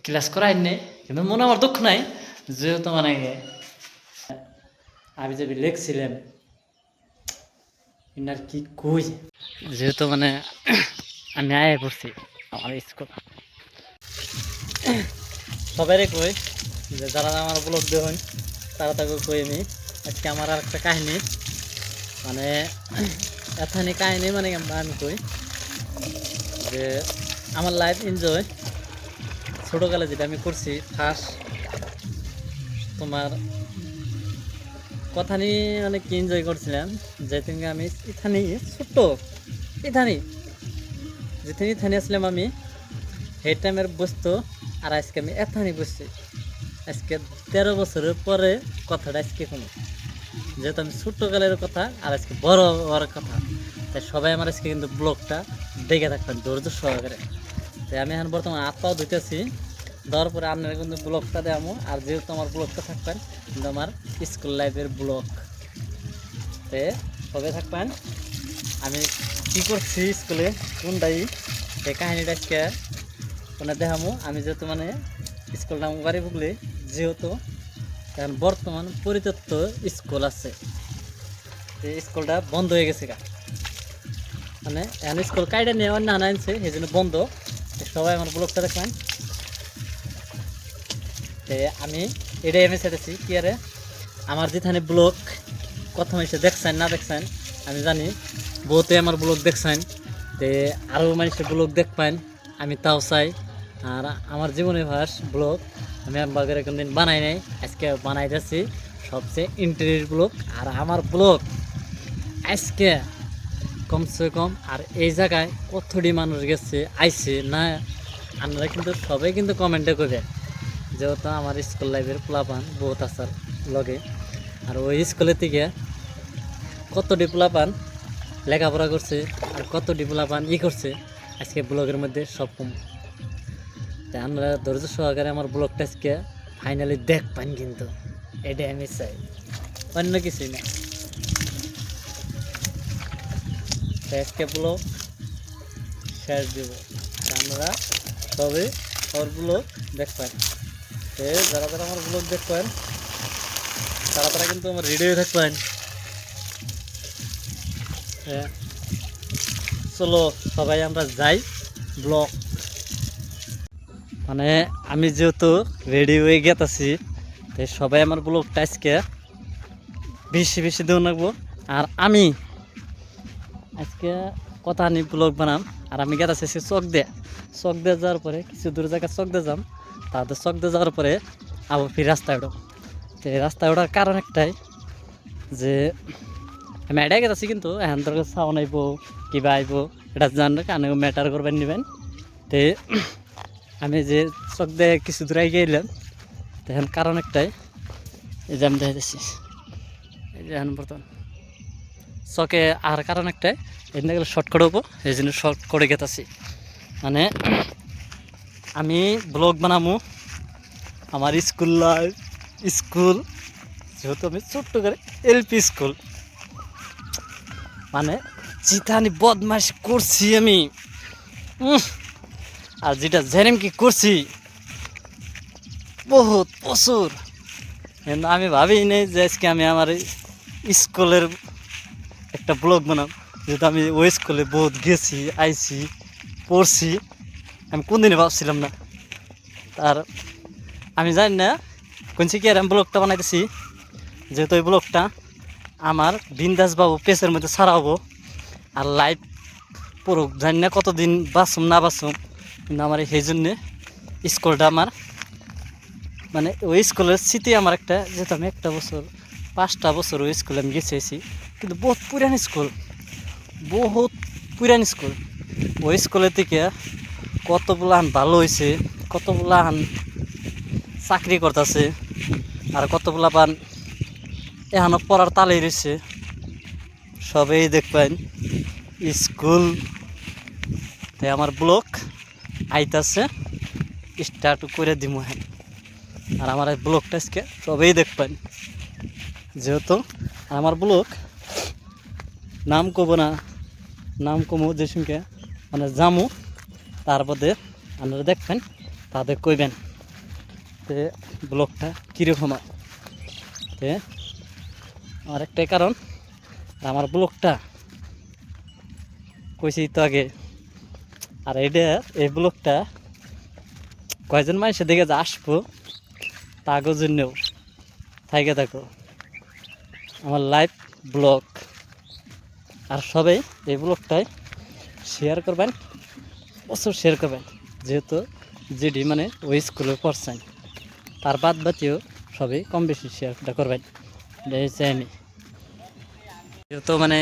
Class করাই নেই, কিন্তু মনে আমার দুঃখ নাই, যেহেতু মানে আমি যে লিখছিলাম ইনার কি কই, যেহেতু মানে আমি আয় পড়ছি আমার স্কুল। সবাই কই যে যারা আমার ব্লগ দেখুন তারা তাকে কই আমি আজকে আমার আর একটা কাহিনী, মানে এখানে কাহিনী মানে আমি কই যে আমার লাইফ এনজয় ছোটোকালে যেটা আমি করছি ফার্স্ট তোমার কথা নিয়ে অনেক এনজয় করছিলাম। যেদিনকে আমি এখানে ছোট্ট এখানে যেখানে এখানে আসলাম আমি সেই টাইমের বসতো, আর আজকে আমি এখানে বসছি আজকে 13 বছরের পরে কথাটা আজকে কোনো, যেহেতু আমি ছোট্টকালের কথা আর আজকে বড় হওয়ার কথা, তাই সবাই আমার আজকে কিন্তু ব্লগটা দেখে থাকবেন ধৈর্য সহকারে। তাই আমি এখন বর্তমানে হাত পাও ধুইতেছি, দেওয়ার পরে আপনারা কিন্তু ব্লগটা দেবো, আর যেহেতু আমার ব্লগটা থাকবেন কিন্তু আমার স্কুল লাইফের ব্লগ, তে সবাই থাকবেন আমি কী করছি স্কুলে কোনটাই এই কাহিনিটা আজকে ওনার দেখামো। আমি যেহেতু মানে স্কুলটা বাড়ি ভুগলে যেহেতু এখন বর্তমান পরিত্যক্ত স্কুল আছে, এই স্কুলটা বন্ধ হয়ে গেছে গা, মানে এখন স্কুল কাইটা নিয়ে অন্য আনছে সেই জন্য বন্ধ। সবাই আমার ব্লগটা দেখবেন। আমি এটাই আমি ছেড়েছি কি আরে আমার যেখানে ব্লগ প্রথম এসে দেখছেন না দেখছেন আমি জানি বহুতে আমার ব্লগ দেখছেন, তে আরও মানুষের ব্লগ দেখবেন আমি তাও চাই। আর আমার জীবনে ভাস ব্লগ আমি একবার কোনদিন বানাই নাই, আজকে বানাইতেছি সবচেয়ে ইন্টারেস্ট ব্লগ। আর আমার ব্লগ আজকে কমসে কম আর এই জায়গায় কতটি মানুষ গেছে আইছে না, আপনারা কিন্তু সবাই কিন্তু কমেন্টে করবে, যেহেতু আমার স্কুল লাইফের পোলাপান বহুত আসার লগে, আর ওই স্কুলের থেকে কতটি পোলাপান লেখাপড়া করছে আর কতটি পোলাপান করছে আজকে ব্লগের মধ্যে সব কম। তাই আমরা ধৈর্য সহকারে আমার ব্লগটা আজকে ফাইনালি দেখবেন, কিন্তু এটাই আমি চাই, অন্য কিছুই না। আজকে ব্লগ শেষ দিব, আমরা সবে ওর ব্লগ দেখবেন। যারা যারা আমার ব্লগ দেখবেন তারা তারা কিন্তু আমার রেডিও থাকবেন। চলো সবাই আমরা যাই ব্লগ, মানে আমি যেহেতু রেডি হয়ে গেতেছি তাই সবাই আমার ব্লগটা আজকে বেশি বেশি দেওয়া লাগবো। আর আমি আজকে কথা নিয়ে ব্লগ বানাম, আর আমি গেতেছি চক দিয়ে যাওয়ার পরে কিছু দূর জায়গায় চক দিয়ে যাম, তাদের চক দিয়ে যাওয়ার পরে আবার ফির রাস্তায় উঠো। তো এই রাস্তায় ওঠার কারণ একটাই যে আমি এটাই গেছি, কিন্তু এখন তোর সাউন্ড আইব কিবা আইব এটা জান কানে ম্যাটার করবেন নেবেন। তো আমি যে চক দিয়ে কিছু দূর আগে এলাম তখন কারণ একটাই, এই যে আমি দেখাচ্ছি এই যে এখন বর্তমান চকে আর কারণ একটাই এখান গেলে শর্ট করে হবো, এই জন্য শর্ট করে গেতাছি। মানে আমি ব্লগ বানাবো আমার স্কুল লাইফ, স্কুল যেহেতু আমি ছোট্ট করে এলপি স্কুল, মানে যেখানে বদমাইশ করছি আমি আর যেটা জেনেম কি করছি বহুত প্রচুর, কিন্তু আমি ভাবি নেই যে আজকে আমি আমার স্কুলের একটা ব্লগ বানাম, যেহেতু আমি ওই স্কুলে বহুত গেছি আইছি পড়ছি, আমি কোনদিনই ভাবছিলাম না। আর আমি জানি না কোনছি কি আর আমি ব্লগটা বানাইতেছি, যেহেতু ওই ব্লগটা আমার বিন্দাস বাবু পেজের মধ্যে ছাড়া হবো, আর লাইভ পড়ুক জানি না কতদিন বাঁচুম না বাঁচুম, কিন্তু আমার সেই জন্যে স্কুলটা আমার মানে ওই স্কুলের স্মৃতি আমার একটা, যেহেতু আমি 5টা বছর ওই স্কুলে আমি গেছি, কিন্তু বহুত পুরান স্কুল, বহুত পুরান স্কুল। ওই স্কুলের থেকে কতগুলান ভালো হয়েছে, কতগুলান চাকরি করতেছে, আর কতগুলা পান এখনও পড়ার তালেই রয়েছে, সবেই দেখবেন স্কুল। তাই আমার ব্লগ আইতাছে স্টার্ট করে দিব হ্যাঁ, আর আমার এই ব্লগটা আজকে সবেই দেখবেন, যেহেতু আমার ব্লগ নাম কব না, নাম কমো যে সঙ্গে মানে জামু তারপরে আপনারা দেখবেন তাদের কইবেন। তে ব্লগটা কীরকম হয় তে আমার একটাই কারণ আমার ব্লগটা কইছি তো আগে আর এই ব্লগটা কয়জন মানুষের দিকে যে আসবো তাগো জন্যও থাইকে থাকো আমার লাইভ ব্লগ আর সবাই এই ব্লগটাই শেয়ার করবেন প্রচুর শেয়ার করবেন যেহেতু যেটি মানে ওই স্কুলে পড়ছেন তার বাদ বাতিও সবাই কম বেশি শেয়ারটা করবেন এটা হচ্ছে আমি যেহেতু মানে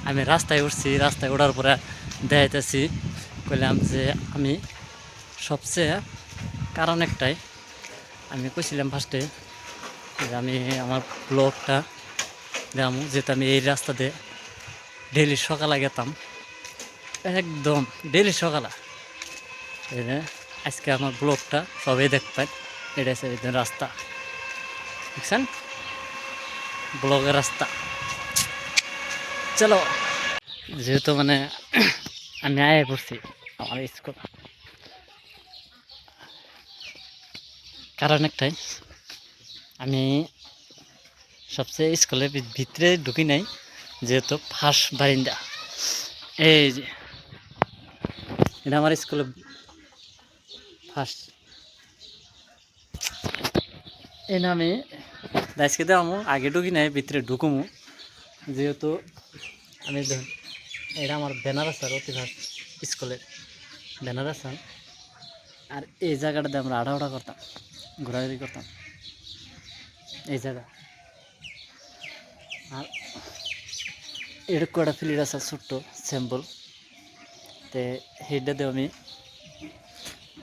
আমি রাস্তায় উঠছি রাস্তায় ওঠার পরে দেখাইতেছি কইলাম যে আমি সবচেয়ে কারণ একটাই আমি কইছিলাম ফার্স্টে যে আমি আমার ব্লগটা দেখাম যেহেতু আমি এই রাস্তা দিয়ে ডেইলি সকালে গেতাম একদম ডেইলি সকালে আজকে আমার ব্লগটা সবাই দেখবেন এটা হচ্ছে রাস্তা দেখছেন ব্লগের রাস্তা চলো যেহেতু মানে আমি আয়ে পড়ছি আমার স্কুল কারণ একটাই আমি সবচেয়ে স্কুলের ভিতরে ঢুকি নাই যেহেতু ফার্স্ট বারিন্দা এই যে এটা আমার স্কুলে ফার্স্ট এই নামে আজকে দেওয়ামো আগে ঢুকি নাই ভিতরে ঢুকুমো যেহেতু আমি এটা আমার ব্যানার আছে আর অতি ফার্স্ট স্কুলের ব্যানার আছে আর এই জায়গাটাতে আমরা আড়াআড়া করতাম ঘোরাঘুরি করতাম এই জায়গা আর এরকম একটা ফিল্ড আছে ছোট্ট স্যাম্পল তো সেইটাতেও আমি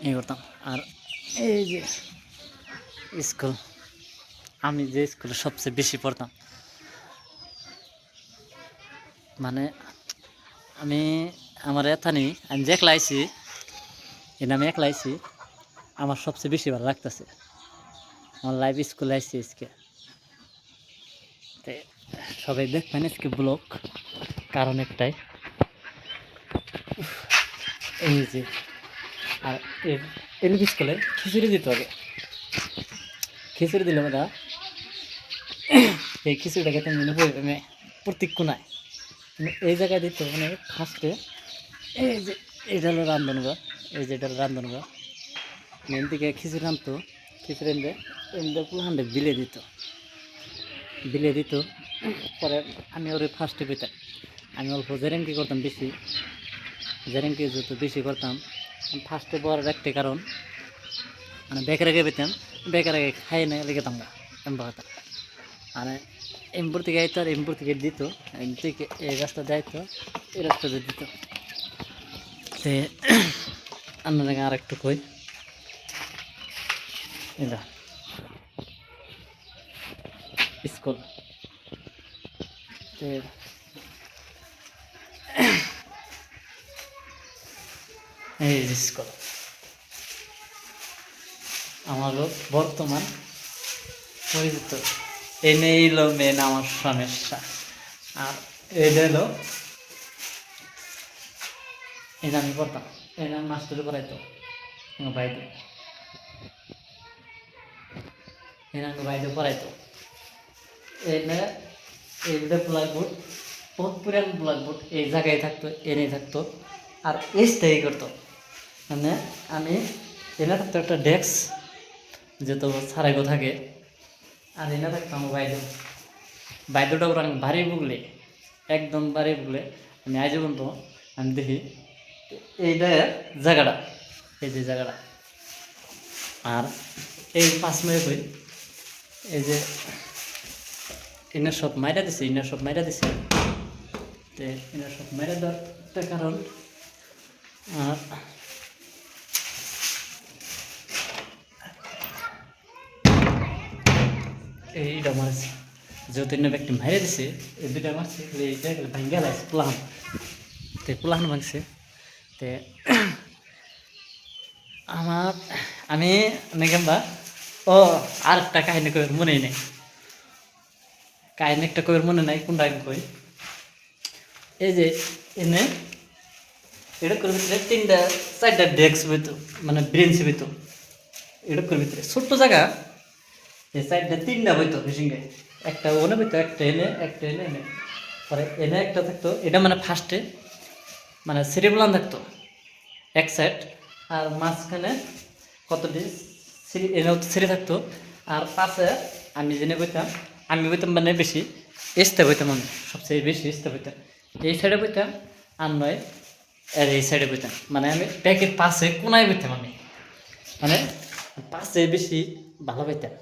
ই করতাম আর এই যে স্কুল আমি যে স্কুলে সবচেয়ে বেশি পড়তাম মানে আমি আমার এথানি আমি যে একলা আইছি এটা আমি একলা আইছি আমার সবচেয়ে বেশি ভালো লাগতেছে আমার লাইভ স্কুলে আইছি আজকে তো সবাই দেখবেন আজকে ব্লগ কারণ একটাই এই যে আর এলপি স্কুলে খিচুড়ি দিতে হবে খিচুড়ি দিলে দাদা এই খিচুড়িটা খেতে মানে প্রত্যেক কোনায় এই জায়গায় দিত মানে ফার্স্টে এই যে এটা হলো রান্ধনঘর এই যে এটা হলো রান্ধনঘর মেন দিকে খিচুড়ি রাঁধতো খিচুড়ি এনে এনে পুরো বিলে দিত পরে আমি ওরে ফার্স্টে পেতাম আমি অল্প জেরেঙ্কি করতাম বেশি জেরেঙ্কি যত বেশি করতাম ফার্স্টে পড়ার একটা কারণ মানে বেকার আগে পেতাম বেকার আগে খাই না লেগেতাম না এমবা হতাম মানে এমপুর থেকে আইতো আর এমপুর থেকে দিত থেকে এই রাস্তা যাইতো এই রাস্তাতে দিত সে আপনাকে আর একটু কই এটা স্কুল এই স্কুল আমারও বর্তমান পরিচিত এনে এলো মেন আমার সমস্যা আর এটা হলো এটা আমি করতাম এটা আমি মাস্টারে করাইতো বাইরে এটা বাইরে পড়াইতো এনে এইটা ব্ল্যাকবোর্ড বহুত পুরান ব্ল্যাকবোর্ড এই জায়গায় থাকতো এনে থাকতো আর স্থায়ী করতো মানে আমি এনে থাকতো একটা ডেস্ক যেহেতু সারাইগো থাকে আর এনে থাকতো আমার বাইদুটা ওরা ভারী বুগলে একদম ভারী বুগলে আমি আজ পর্যন্ত আমি দেখি এইটা জায়গাটা এই যে জায়গাটা আর এই 5 মিনিট হই এই যে ইনার সব মাইরা দিছে তো ইনার সব মাইরা দেওয়ার একটা কারণ আর এইটা মারছে যেহেতু ইন্না ব্যক্তি মাইরা দিছে এই দুইটা মারছে এইটা ভাঙ্গা লাগছে পুলাহান ভাঙছে তো আমার আমি নেকেম্বা ও আর একটা কাহিনী কই মনে নেই কাহিনী একটা কই মনে নাই কোনটা আমি কই এই যে এনে এটা করে ভিতরে 3টা 4টা ডেস্ক হইতো মানে ব্রেঞ্চ হইতো এরকম ভিতরে ছোট্ট জায়গা, এই সাইডটা 3টা বইতো ফিশিংয়ে, একটা ওনে বইতো, একটা এনে পরে এনে একটা থাকতো, এটা মানে ফার্স্টে মানে সিঁড়িগুলান থাকতো এক সাইড, আর মাঝখানে কতটি সিঁড়ি এনেও সিঁড়ি থাকতো, আর পাশে আমি জেনে বইতাম, আমি বইতাম মানে বেশি এসতে বইতাম, আমি সবচেয়ে বেশি এসতে বইতাম, এই সাইডে বইতাম আর নয় আর এই সাইডে বইতাম, মানে আমি ব্যাগের পাশে কোনায় বইতাম, আমি মানে পাশে বেশি ভালো পাইতাম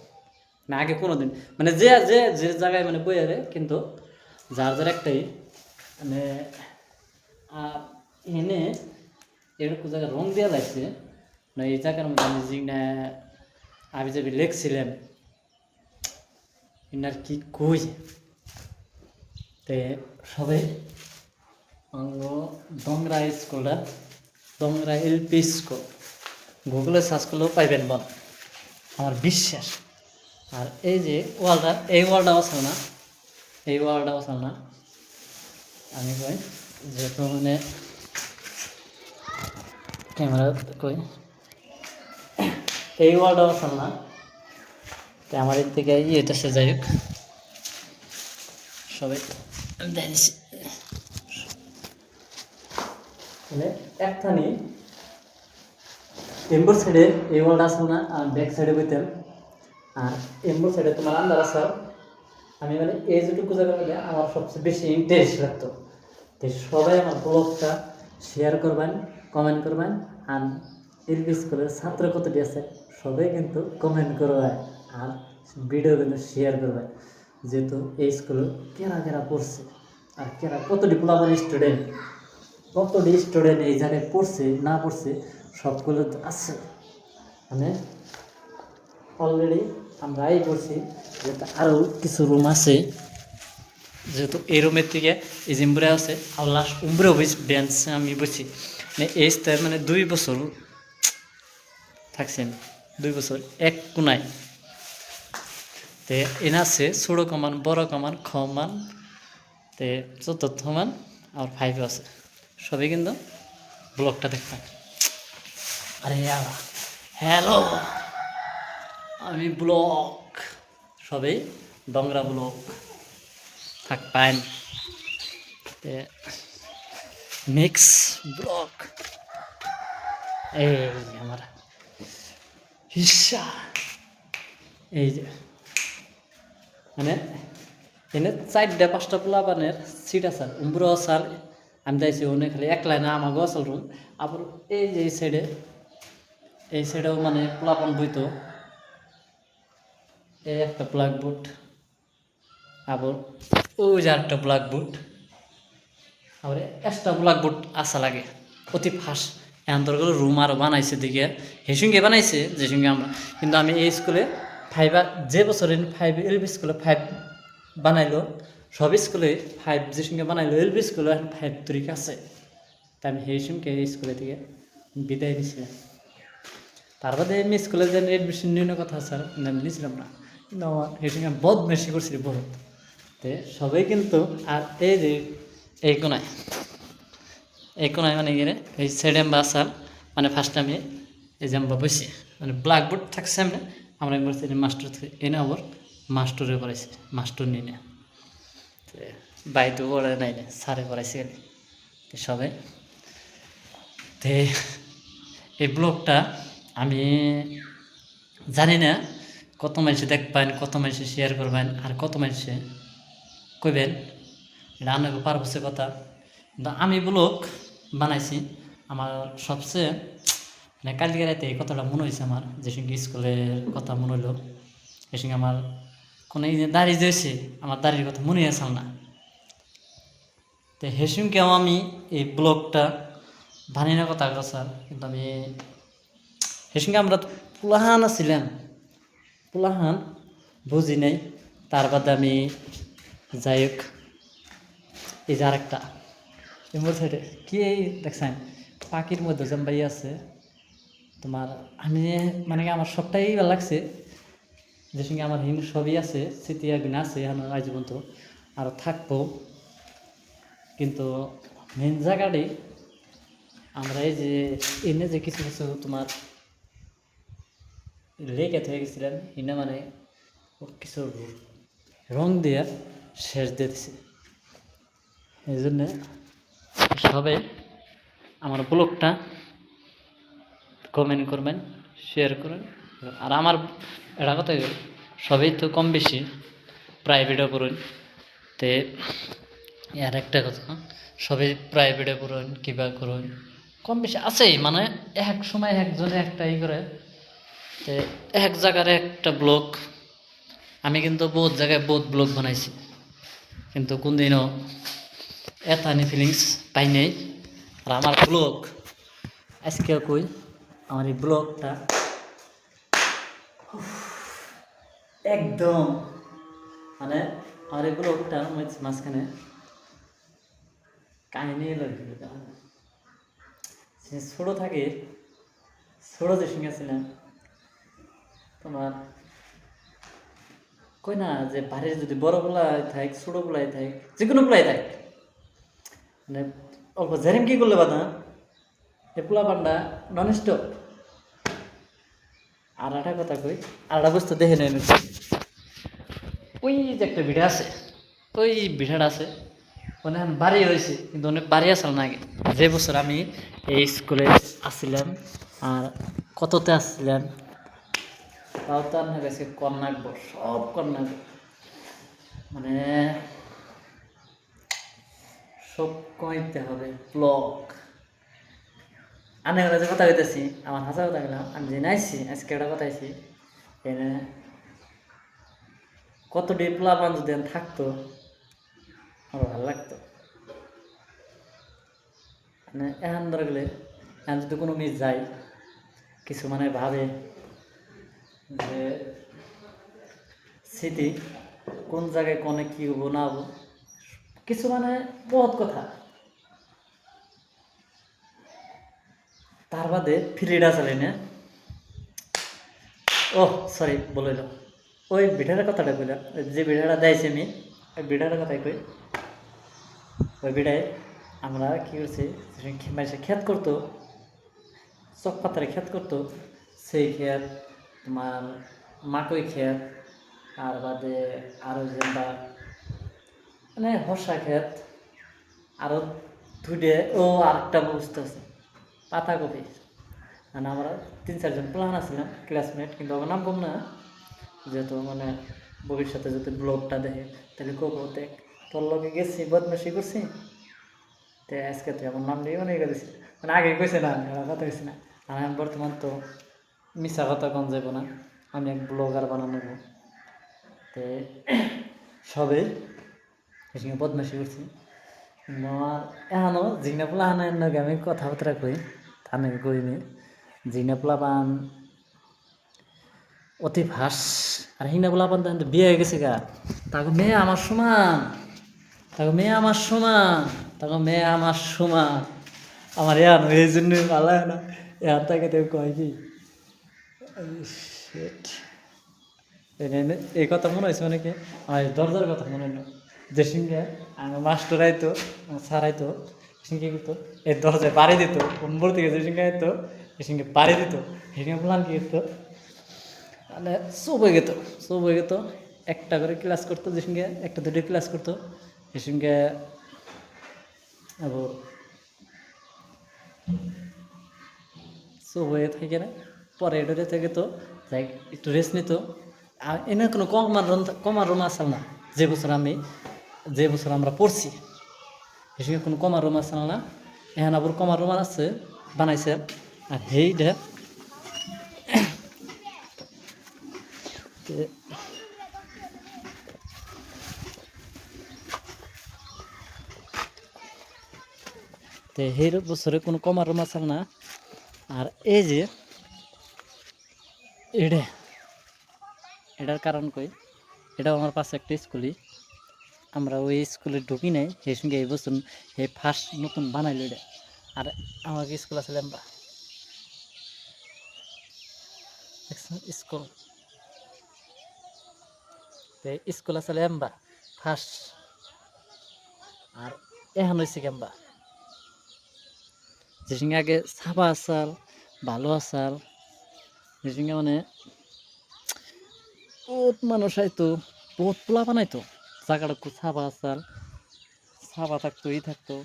না আগে কোনো দিন, মানে যে যে যে জায়গায় মানে বই আরে, কিন্তু যার যার একটাই মানে, আর এনে এরকম জায়গায় রং দেওয়া লাগছে না, এই জায়গার মধ্যে আমি জিগনা আমি যাবি লেখছিলাম এনার কি কই, তে সবাই দংরা স্কুলটা, দংরা এলপি স্কুল গুগলে সার্চ করলেও পাইবেন বল, আমার বিশ্বাস। আর এই যে ওয়ালটা, এই ওয়ালটাও আছে না, এই ওয়ালটাও আছে না, আমি কই যেহেতু মানে ক্যামেরা কই এই ওয়ালটাও আছে না, তো আমার এর থেকে ইয়েটা সে যাই হোক সবাই দেখছি, মানে একখানি এম্বর সাইডে এই ওয়ালটা আছে না, আর ব্যাক সাইডে বইতাম, আর এম্বর সাইডে তোমার আন্দার আছে, আমি মানে এই যেটুকু জায়গা মিলে আমার সবচেয়ে বেশি ইন্টারেস্ট লাগতো, তো সবাই আমার ব্লগটা শেয়ার করবেন, কমেন্ট করবেন, আর এলপি স্কুলের ছাত্র কতটি আছে সবাই কিন্তু কমেন্ট করবেন, আর ভিডিও কিন্তু শেয়ার করবেন, যেহেতু এই স্কুলে কেরা কেরা পড়ছে, আর কেরা কতটি পোলাপান স্টুডেন্ট, কতটি স্টুডেন্ট এই জায়গায় পড়ছে না পড়ছে সবগুলো আছে, মানে অলরেডি আমরা এই করছি, যেহেতু আরও কিছু রুম আছে, যেহেতু এই রুমের থেকে এই যে উমরে আছে, আর লাস্ট উমরেও বেঞ্চ আমি বসি, মানে এই স্থায় মানে 2 বছর থাকছি আমি, 2 বছর এক কোনায়, তে এনে আছে ছোটো কমান, বড় কমান, খ মান, তে চতুর্থ মান, আর 5 আছে, সবই কিন্তু ব্লগটা দেখতাম। আরে হ্যালো, আমি ব্লগ, সবাই ডংরা ব্লগ থাকবেন, মিক্স ব্লগ, এই আমার হিসা, এই যে মানে এনে 4-5টা পোলাপানের সিট আছে, উমরো আসার আমি যাইছি ওনে, খালি একলা না আমাকেও আসল রুম, আবার এই যে এই সাইডেও মানে পোলাপান বইতো, এই একটা ব্ল্যাকবোর্ড, আবার ওই যে একটা ব্ল্যাকবোর্ড, আবার একটা ব্ল্যাকবোর্ড আসা লাগে অতি ফার্স্ট, এখন তোর রুম আরও বানাইছে দিকে, হেসুঙ্গে বানাইছে যে সঙ্গে আমরা, কিন্তু আমি এই স্কুলে 5 যে বছর 5 এলপি স্কুলে 5 বানাইলো, সব স্কুলে 5 যে সঙ্গে বানাইলো, এলপি স্কুলে এখন 5 তরিক আছে, তাই আমি সেই সঙ্গে এই স্কুলে থেকে বিদায় নিয়েছিলাম, তার বাদে আমি স্কুলে যে এডমিশন নিয়ে কথা স্যার আমি নিয়েছিলাম না, কিন্তু আমার সেই সঙ্গে বদমাইশি করছি বহুত, তো সবাই কিন্তু, আর এই যে এই কোনায় মানে গেলে এই সাইডে আমরা আসার মানে ফার্স্ট আমি এই যে আমরা বসি, মানে ব্ল্যাকবোর্ড থাকছে সামনে, আমরা একবার মাস্টার এনে আবার মাস্টরে পড়াইছি, মাস্টার নিয়ে না বাইতো পড়ে নাই না, স্যারে পড়াইছে গেলে সবাই। তে এই ব্লগটা আমি জানি না কত মানুষে দেখবেন, কত মানুষে শেয়ার করবেন, আর কত মানুষে কইবেন, এটা আপনাকে পারবছে কথা, কিন্তু আমি ব্লগ বানাইছি, আমার সবচেয়ে মানে কালকে রাতে এই কথাটা মনে হয়েছে আমার, যে সঙ্গে স্কুলের কথা মনে হলো, এই সঙ্গে আমার কোনো এই যে দাড়ি দিয়েছে, আমার দাড়ির কথা মনে আসল না, তো হেসুমকেও আমি এই ব্লগটা বানিয়ে না কথা স্যার, কিন্তু আমি হেসুমকে আমরা পুলাহান ছিলাম, পুলাহান বুঝি নাই, তার বাদে আমি যাই হোক এই যে আরেকটা এমন সাইডে কি এই দেখছেন পাখির মধ্যে জাম্বাই আছে তোমার, আমি মানে আমার সবটাই ভালো লাগছে, যে সঙ্গে আমার হিন্দু সবই আছে, স্মৃতি একদিন আছে এখন আজ পর্যন্ত আরও থাকবো, কিন্তু মেন জায়গাটি আমরা এই যে এনে যে কিছু কিছু তোমার লেগে থেকে গেছিলাম হিনা মানে কিছু রং দিয়া শেষ দিয়ে দিছে। এই জন্যে সবাই আমার ব্লগটা কমেন্ট করবেন, শেয়ার করবেন। আর আমার এটা কথা সবাই তো কম বেশি প্রাইভেটে পড়ুন, তে আর একটা কথা, সবাই প্রাইভেটে পড়ুন কিবা করুন, কম বেশি আছেই, মানে এক সময় একজনে একটা করে, তে এক জায়গার একটা ব্লগ। আমি কিন্তু বহুত জায়গায় বহুত ব্লগ বানাইছি, কিন্তু কোনদিনও এতানি ফিলিংস পাই নাই। আর আমার ব্লগ আজকে কই, আমার এই ব্লগটা একদম মানে আমার এই ব্লগটা মাঝখানে কাহিনী সে ছোটো থাকে, ছোটো যে সঙ্গে আছে না তোমার, কই না যে বাড়ির যদি বড় পোলাই থাক ছোটো পোলাই থাক যে কোনো পোলাই থাক, মানে অল্প জেরেম কি করলে বাধা এ পোলা পান্ডা নন স্টপ। আর একটা কথা কই, আর একটা বস্তু দেখে নেন, ওই যে একটা ভিড়া আছে, ওই ভিড়াটা আছে মানে বাড়ি হয়েছে, কিন্তু অনেক বাড়ি আসল না আগে। যে বছর আমি এই স্কুলে আসছিলাম আর কততে আসছিলাম, তাও তো আপনার কাছে কম নাকবো, সব কম নাকবো, মানে সব কমাইতে হবে ব্লগ। আমি যে কথা কইতেছি আমার হাসা কথা গেলাম, আমি যে নাইছি আজকে একটা কথা আইছি এনে কত ডিপ্লামান যদি থাকতো আমার ভালো লাগতো। মানে এখন ধরে গেলে এখন যদি কোনো মিস যায়, কিছু মানে ভাবে যে স্মৃতি কোন জায়গায় কোনে কী হবো না হবো, কিছু মানে বহুত কথা, তার বাদে ফ্রিটা চালাই না। ও সরি বলিল, ওই ভিডিওটার কথাটা কইলাম, যে ভিডিওটা দেয়ছি আমি ওই ভিডিওটার কথাই কই। ওই ভিডিওয় আমরা কী করছি, মানুষে ক্ষেত করতো, চক পাতারে ক্ষেত করতো, সেই ক্ষেত তোমার মাকই ক্ষেত, আর বাদে আরও যেটা মানে হর্ষা ক্ষেত, আরও দুইটে ও আরেকটা বস্তু আছে পাতাকপি। মানে আমরা 3-4 জন প্লান আসছিলাম ক্লাসমেট, কিন্তু আমার নাম কম না, যেহেতু মানে ভবিষ্যতে যদি ব্লগটা দেখে তাহলে কবো দেখ তোর লগে গেছি বদমাসি করছি, তো আজকে তুই আমার নাম দিয়ে অনেক দিছি, মানে আগে কইছে না আমি কথা কইছি না। আর আমি বর্তমান তো মিশা কথা কম যাবো না, আমি এক ব্লগার বানানো, তো সবে সেসঙ্গে বদমাসি করছি। কিন্তু আমার এখনও জিগনা পোলা আনার নাকি আমি কথাবার্তা কই, তা নাকি কইনি জিগনা পোলা পান অতি ভাস। আর হিনা পোলা পান তো বিয়ে হয়ে গেছে গা, তাকে মেয়ে আমার সমান, তাকে মেয়ে আমার সমান, তাকে মেয়ে আমার সমান। আমার ইয়ান এই জন্য ভালো না, ইয়ার তাকে তো কয় কি এই কথা মনে হয়েছে মানে কি আমার দরজার কথা মনে হলো, যে সঙ্গে আমার মাস্টার আইতো স্যার আইতো সঙ্গে কিন্তু এই দরজায় পাড়ি দিত, কোন থেকে যে সঙ্গে আইতো এ সঙ্গে পাড়ি দিত, সেখানে বললাম কি করতো মানে সব হয়ে যেত একটা করে ক্লাস করতো, যে সঙ্গে একটা দুটো ক্লাস করতো, সে সঙ্গে আবার সব হয়ে থাকে না, পরে এটা থেকে তো যাই একটু রেস্ট নিত। আর এনে কোনো কমার রুম আসল না, যে বছর আমরা পড়ছি সে সঙ্গে কোনো কমার রুম আসল না, এখন আবার কমার রুম আছে বানাইছে। আর সেইটা তো সেই বছরে কোনো কমার রুম আসল না। আর এই যে এটার কারণ কই, এটাও আমার পাশে একটা স্কুলই, আমরা ওই স্কুলে ঢুকি নাই, সেই সঙ্গে এই বছর এই ফার্স্ট নতুন বানাইলো এটা। আর আমাকে স্কুল আসলে আমরা স্কুল স্কুল আসলে আমরা ফার্স্ট, আর এখন হয়েছে কেমবা যে সঙ্গে আগে সাফা আসাল ভালো আসাল, যে সঙ্গে মানে বহুত মানুষ আইতো, বহুত পোলা বানাইতো, জায়গাটা খুব সাফা আসাল, সাফা থাকতো, থাকতো।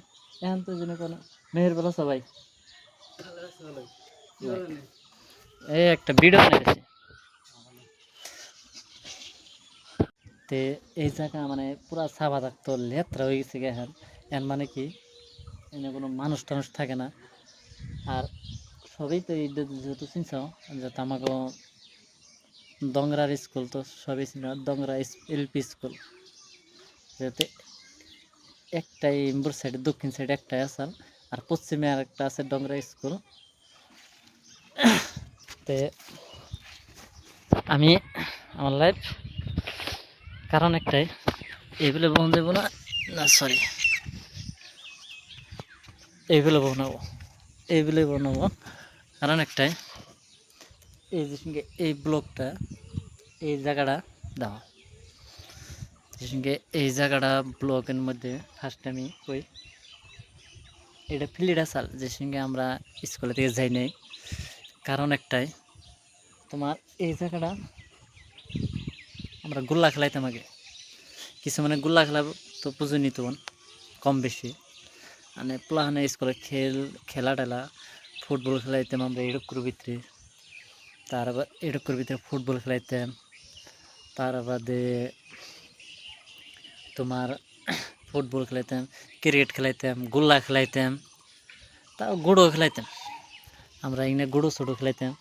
এখন তো যেন কোনো মেহের বেলা সবাই এই একটা ভিডিও বানাইতেছে। তে এই জায়গা মানে পুরা সাফা থাকতো, লেত্রা হয়ে গেছে এখন। এখন মানে কি এনে কোনো মানুষ টানুষ থাকে না। আর সবই তো এই যেহেতু চিনছাও যে আমাকে দংরার স্কুল তো সবই চিন, দংরা এলপি স্কুল যেতে একটাই ইম্বুর সাইডে দক্ষিণ সাইডে একটাই আসাল, আর পশ্চিমে আর একটা আছে ডংরা স্কুল। তে আমি আমার লাইফ কারণ একটাই, এইগুলো বন দেবো না, না সরি এইগুলো বানাবো, এইগুলো বানাবো কারণ একটাই, এই যে সঙ্গে এই ব্লকটা, এই জায়গাটা দাও, যে সঙ্গে এই জায়গাটা ব্লকের মধ্যে ফার্স্ট আমি ওই এটা ফিল্ড আসাল যে সঙ্গে আমরা স্কুলে থেকে যাই নাই। কারণ একটাই, তোমার এই জায়গাটা আমরা গোল্লা খেলাইতাম আগে, কিছু মানে গোল্লা খেলা তো পুজো নিত কম বেশি, মানে প্লাহানে স্কুলে খেলা টেলা ফুটবল খেলাইতাম আমরা এডুকুর ভিতরে, তার আবার এডুকুর ভিতরে ফুটবল খেলাইতাম, তার বাদে তোমার ফুটবল খেলাইতাম, ক্রিকেট খেলাইতাম, গোল্লা খেলাইতাম, তাও গুড়ো খেলাইতাম আমরা, এখানে গুড়ো ছোটো খেলাইতাম,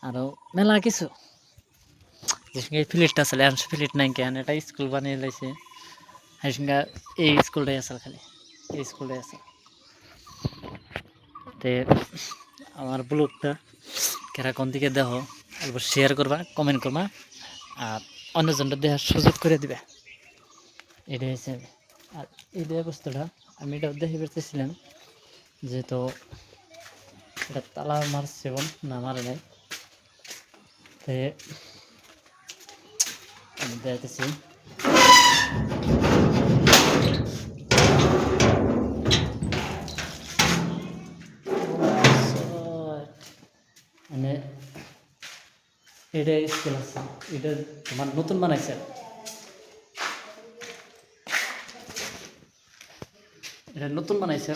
আরও মেলা কিছু। যে সঙ্গে এই ফিল্ডটা আসলে এখন ফিল্ড নাই, কেন এটা স্কুল বানিয়ে লাইছে, এই সঙ্গে এই স্কুলটাই আসল, খালি এই স্কুলটাই আসল। তে আমার ব্লগটা কেরা কোন দিকে দেখো অল্প শেয়ার করবা, কমেন্ট করবা, আর অন্যজনটা দেখার সুযোগ করে দিবে, এটাই হিসেবে। আর এই অবস্থাটা আমি এটা দেখে পেতেছিলাম যেহেতু এটা তালা মারছে না মারে নাই, তে আমি দেখতেছি মানে এটা স্কুল আছে, এটা তোমার নতুন বানাইছে, এটা নতুন বানাইছে,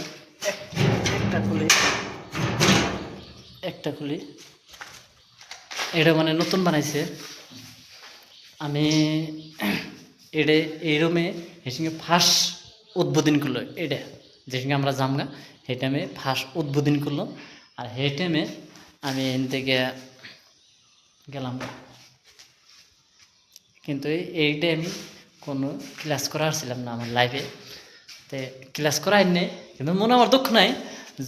একটা খুলি এটা মানে নতুন বানাইছে। আমি এটা এই রুমে সঙ্গে ফার্স্ট উদ্বোধন করলো, এটা যে সঙ্গে আমরা জামগা সেই টাইমে ফার্স্ট উদ্বোধন করলো। আর সেই টাইমে আমি এখান থেকে গেলাম, কিন্তু এইটা আমি কোনো ক্লাস করা আসছিলাম না আমার লাইফে, তো ক্লাস করাই নেই, কিন্তু মনে আমার দুঃখ নাই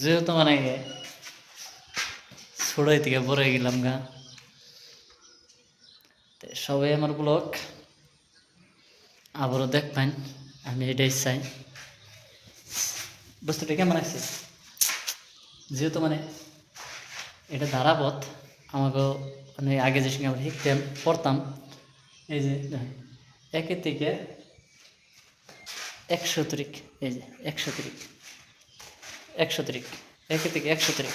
যেহেতু মানে ছোড়াই থেকে বড় হয়ে গেলাম গা। তো সবাই আমার ব্লগ আবারও দেখবেন, আমি এটাই চাই। বস্তুটা কেমন আছে যেহেতু মানে এটা ধারাপথ আমাকে মানে আগে যে সঙ্গে আমরা শিখতাম পড়তাম, এই যে একের থেকে 100 তারিখ, এই যে 100 তারিখ, 100 তারিখ, একের থেকে 100 তারিখ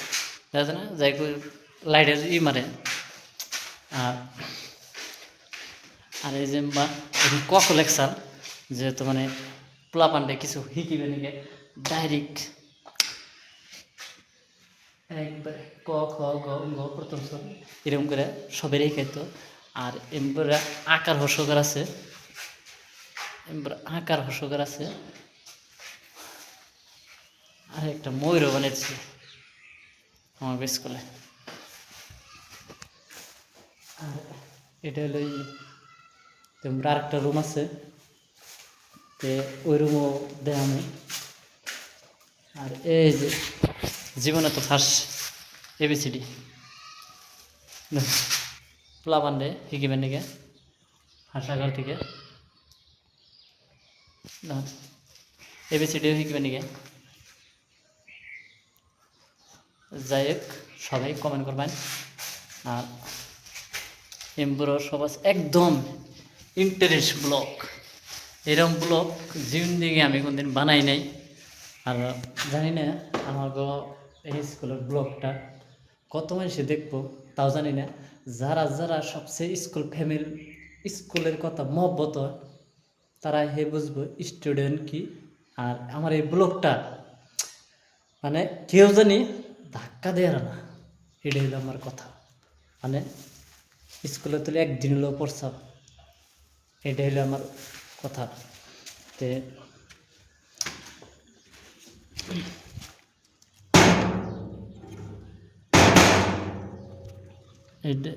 দেখা যায় না, যাই লাইটের মারে। আর আর এই যে কক লেকচার যেহেতু মানে পোলা পান্ডে কিছু শিখিবে নাকি ডাইরেক্ট একবারে ক খ গ ঘ প্রথম এরকম করে সবেরই খাইতো। আর এমবারে আকার হর্ষকার আছে, আকার হর্ষকার আছে, আর একটা ময়ূরও বানিয়েছে আমার স্কুলে। আর এটা হলো তোমরা আরেকটা রুম আছে, তো ওই রুমও দেখানো। আর এই যে জীবনে তো ফার্স্ট এবিসিডি পোলা পান্ডে শিখিবেন নাকি হাসাঘর থেকে, এবিসিডিও শিখবেন নাকি, যাই হোক সবাই কমেন্ট করবেন। আর এমব্রো সবাই একদম ইন্টারেস্ট ব্লগ, এরকম ব্লগ জিন্দেগি আমি কোনদিন বানাই নাই। আর জানি না আমার এই স্কুলের ব্লগটা কত মানুষে দেখবো তাও জানি না, যারা যারা সবচেয়ে স্কুলের কথা মহব্বত হয়, তারা হে বুঝবো স্টুডেন্ট কি। আর আমার এই ব্লগটা মানে কেউ জানি ধাক্কা দেয় না, এটাই হলো আমার কথা। মানে স্কুলে তুলে একদিন হলেও পড়ছাম, এটাই হলো আমার কথা। তে এটা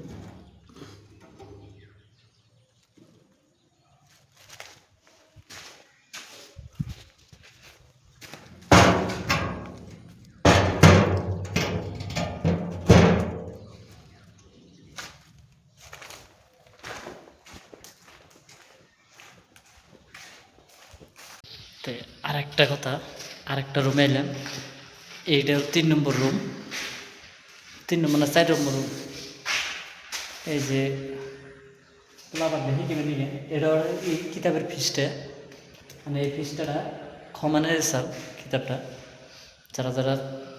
তে আরেকটা কথা, আরেকটা রুমে এলাম, এইটা 3 নম্বর রুম, 3 নম্বর না 4 নম্বর রুম। এই যে লাভার দেখি কিনে নিয়ে এটা এই কিতাবের ফিসটা, মানে এই ফিসটা ক্ষমানের সাল কিতাবটা, যারা যারা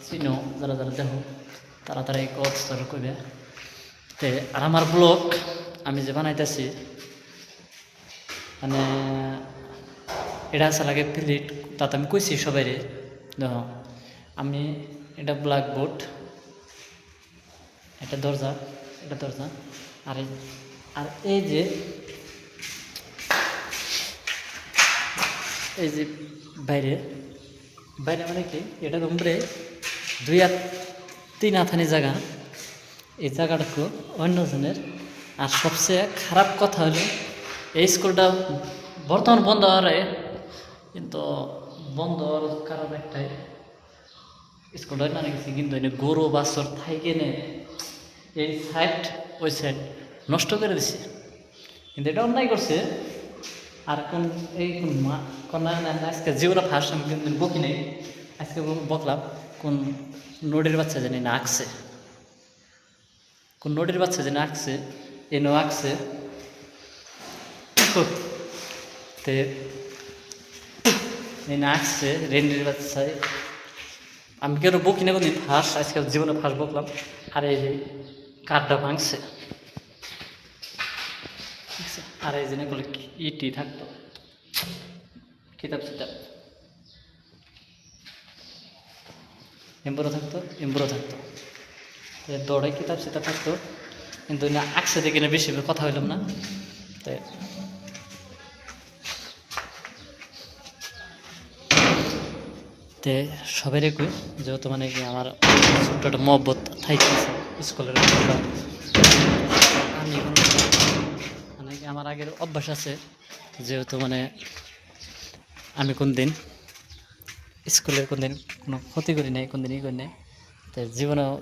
চিনো, যারা যারা দেখো, তারা তারা এই কথা করবে। তে আর আমার ব্লগ আমি যে বানাইতেছি, মানে এটা আসা লাগে প্লেট, তাতে আমি কইছি সবাই রে দেখো, আমি এটা ব্ল্যাকবোর্ড, এটা দরজা, এটা দরজা, আর আর এই যে বাইরে বাইরে মানে কি, এটা রুমরে 2 আর 3 আথানি জায়গা, এই জায়গাটুকু অন্যজনের। আর সবচেয়ে খারাপ কথা হলো এই স্কুলটা বর্তমান বন্ধ হওয়ার, কিন্তু বন্ধ হওয়ার কারণ একটাই, স্কুলটা না গেছি কিন্তু এনে গরু বাছর থাইকে নে এই সাইড ওই সাইড নষ্ট করে দিছে, কিন্তু এটা অন্যায় করছে। আর কোন মা কন্যা আজকে জীবনে ফার্স্ট আমি কিন্তু বকি নেই, আজকে বকলাম কোন নদীর বাচ্চা জানি না আঁকছে, কোন নদীর বাচ্চা জানি আঁকছে, এনে আঁকছে। তে এনে আঁকছে রেন্ডির বাচ্চায়, আমি কেন বকি না কোনদিন, ফার্স্ট আজকে জীবনে ফার্স্ট বকলাম। আর এই যে কাঠটা ভাঙছে, আর এই জন্য বলে ইটি থাকতো, কিতাব চিতাব এম্বুরো থাকতো, দৌড়ে কিতাব চিতাব থাকতো, কিন্তু না আঁকছে দেখে না বেশি কথা হইলাম না। তাই তে সবাই কই যেহেতু মানে কি আমার ছোট্ট একটা মহব্বত থাইতেছে স্কুলের, আমি মানে কি আমার আগের অভ্যাস আছে, যেহেতু মানে আমি কোনদিন স্কুলের কোনদিন কোনো ক্ষতি করি নাই, কোনদিন ই করি নাই, তাই জীবনেও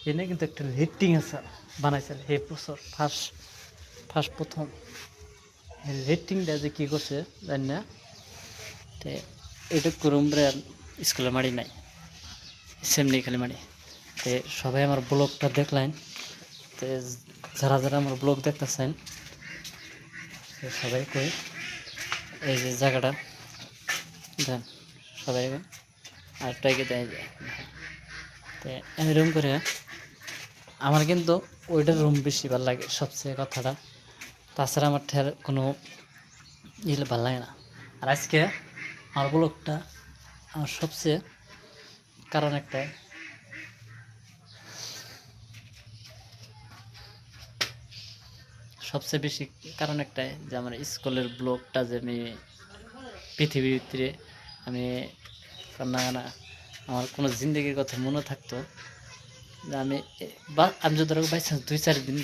এনে কিন্তু একটা রেটিং আছে বানাইছিল এই বছর প্রথম রেটিংটা যে কী করছে জানি না। তো এইটুকু রুমরে স্কুলে মারি নাই, সেমনি খালি মারি। তো সবাই আমার ব্লগটা দেখলেন, তো যারা যারা আমার ব্লগ দেখতেছেন সবাই কই এই যে জায়গাটা দেন, সবাই আর টাইকে দেয় যায়। তো এরকম করে আমার কিন্তু ওইটার রুম বেশি ভালো লাগে সবচেয়ে কথাটা, তাছাড়া আমার কোনো ইলে ভালো লাগে না। আর আজকে আমার ব্লগটা আমার সবচেয়ে কারণ একটাই, সবচেয়ে বেশি কারণ একটাই যে আমার স্কুলের ব্লগটা যে আমি পৃথিবীর ভিতরে আমি না আমার কোনো জিন্দগির কথা মনে থাকতো, যে আমি যদি বাই চান্স 2-4 দিন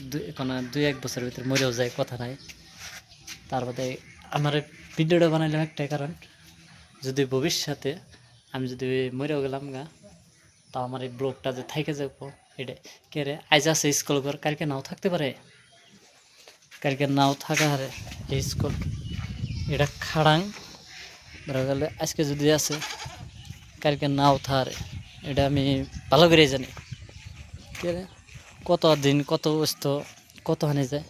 2-1 বছরের ভিতরে মরেও যায়, কথা নাই। তারপরে আমার ভিডিওটা বানাইলাম একটাই কারণ, যদি ভবিষ্যতে আমি যদি মরেও গেলাম গা, তা আমার এই ব্লগটা যে থাইকে যাবো, এটা কে রে আজ আছে স্কুল ঘর, কালকে নাও থাকতে পারে, কালকে নাও থাকা হারে এই স্কুল এটা খাড়াং ধরা গেলে আজকে যদি আছে কালকে নাও থারে, এটা আমি ভালো করে জানি। কে রে কত দিন কত বস্তু কত হানি যায়।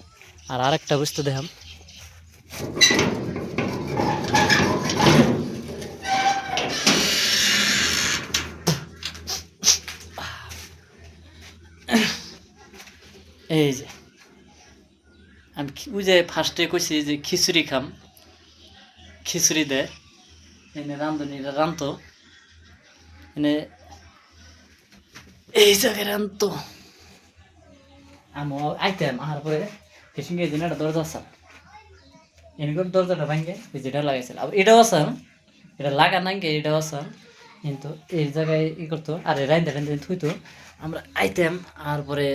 আর আরেকটা বস্তু দেখাম, এই যে আমি ওই যে ফার্স্টে কইছি যে খিচুড়ি খাম, খিচুড়ি দেয় এনে রান্ধনীরা রান্ধতো, এনে এই জায়গায় রান্ধতো। আমি আইতাম আসার পরে ফিসিং এই দিন একটা দরজা আছে, এনকর দরজাটা ভাঙে ওই যেটা লাগাইছিল, আবার এটাও আছে, এটা লাগা নাই গে, এটাও আছে, কিন্তু এই জায়গায় ই করতো আর রাইন্দা রাইন্দা থুইতো, আমরা আইতাম আর পরে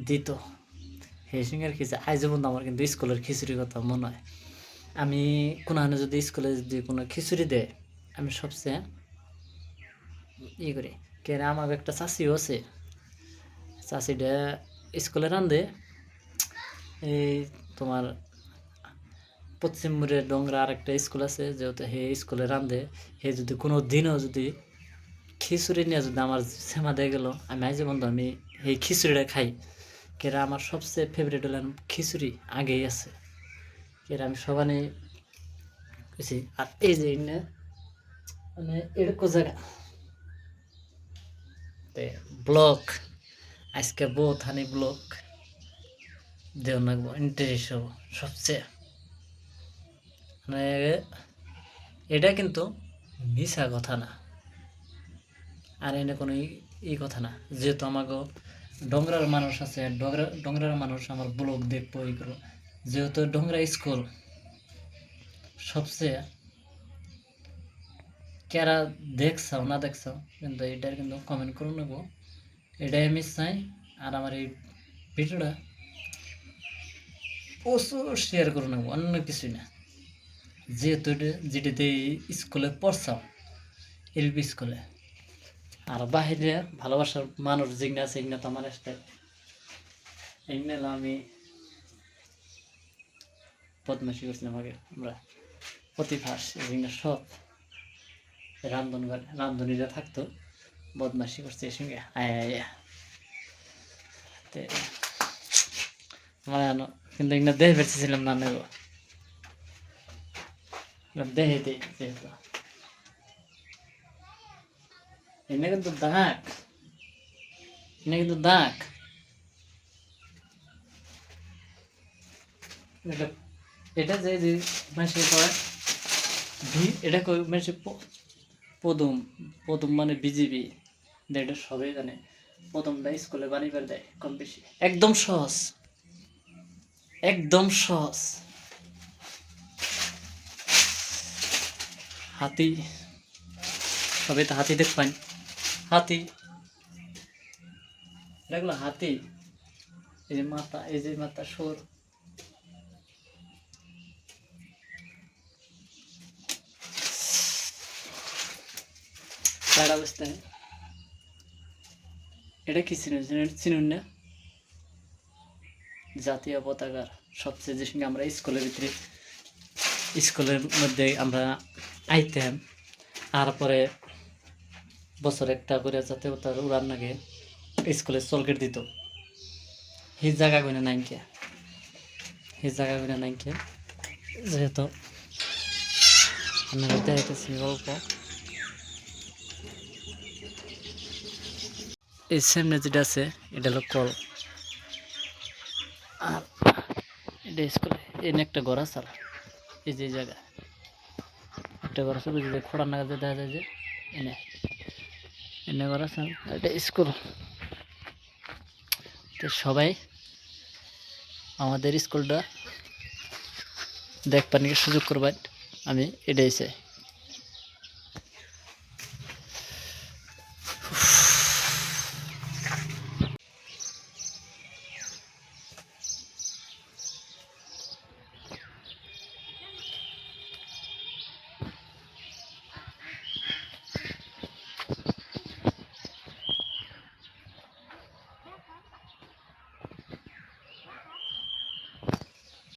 দিত হেসিংয়ের খিচুড়ি। আজ পর্যন্ত আমার কিন্তু স্কুলের খিচুড়ির কথা মনে হয়। আমি কোনো যদি স্কুলে যদি কোনো খিচুড়ি দেয় আমি সবচেয়ে ই করি, কেন আমার একটা চাষিও আছে, চাষিটা স্কুলে রান্ধে, এই তোমার পশ্চিম মুড়ের ডোংরা আর একটা স্কুল আছে, যেহেতু হে স্কুলে রান্ধে, হে যদি কোনো দিনও যদি খিচুড়ি নিয়ে যদি আমার সেমা দিয়ে গেল, আমি আজ পর্যন্ত আমি এই খিচুড়িটা খাই। কেরা আমার সবচেয়ে ফেভারিট হলো খিচুড়ি আগেই আছে, কেরা আমি সবাই কইছি। আর এই যে মানে এরকম জায়গা ব্লক, আজকে বহুত হানি ব্লক দেও নাকবো ইন্টারেস্ট হবো সবচেয়ে, মানে এটা কিন্তু মিশা কথা না, আর এনে কোনো ই কথা না, যেহেতু আমাকে ডোংরার মানুষ আছে, ডোংরার মানুষ আমার ব্লগ দেখবো ই করো, যেহেতু ডোংরা স্কুল সবচেয়ে কেরা দেখছাও না দেখছাও কিন্তু এটার কিন্তু কমেন্ট করে নেবো, এটাই আমি চাই। আর আমার এই ভিডিওটা প্রচুর শেয়ার করে নেবো, অন্য কিছুই না, যেহেতু যেটাতে স্কুলে পড়ছাও এলপি স্কুলে, আর বাহিরে ভালোবাসার মানুষ যেগুলো আছে এগুলো তো আমার সাথে এগুলো আমি বদমাশি করছিলাম আগে, আমরা প্রতিভাস এগুলো সব রান্ধনীরা থাকতো, বদমাশি করছে এর সঙ্গে আয়া কিন্তু এগুলো দেখে বেঁচেছিলাম না নেব দেখে দিই, যেহেতু এনে কিন্তু দাগ, এনে কিন্তু দাগ, এটা এটা যে মাসে পড়ে এটা মাসে পদম, পদম মানে বিজিবি, এটা সবাই জানে, পদমটা স্কুলে বানিয়ে দেয় কম বেশি, একদম সহজ, একদম সহজ। হাতি, সবাই তো হাতি দেখবেন, হাতি এগুলো হাতি, এই যে মাথা সুর, তারা বুঝতে এটা কি চিনুন না, জাতীয় পতাকার সবচেয়ে যে সঙ্গে আমরা স্কুলের ভিতরে স্কুলের মধ্যে আমরা আইতাম, আর পরে বছর একটা করে জাতীয় পতাকা উড়ার নাগে স্কুলে চলকেট দিত, সেই জায়গা গুলো নাইকে, সেই জায়গা গুলো নাইকে, যেহেতু আপনারা দেখাইতেছি গল্প, এই সামনে যেটা আছে এটা হলো কল, আর এটা স্কুলে এনে একটা ঘর আছে, এই যে জায়গা একটা ঘর আছে, বুঝলি খোড়ার নাগাদ দেখা যায় যে এনে এনে ঘর আছে, এটা স্কুল। তো সবাই আমাদের স্কুলটা দেখবার নিয়ে সুযোগ করবেন, আমি এটাই চাই।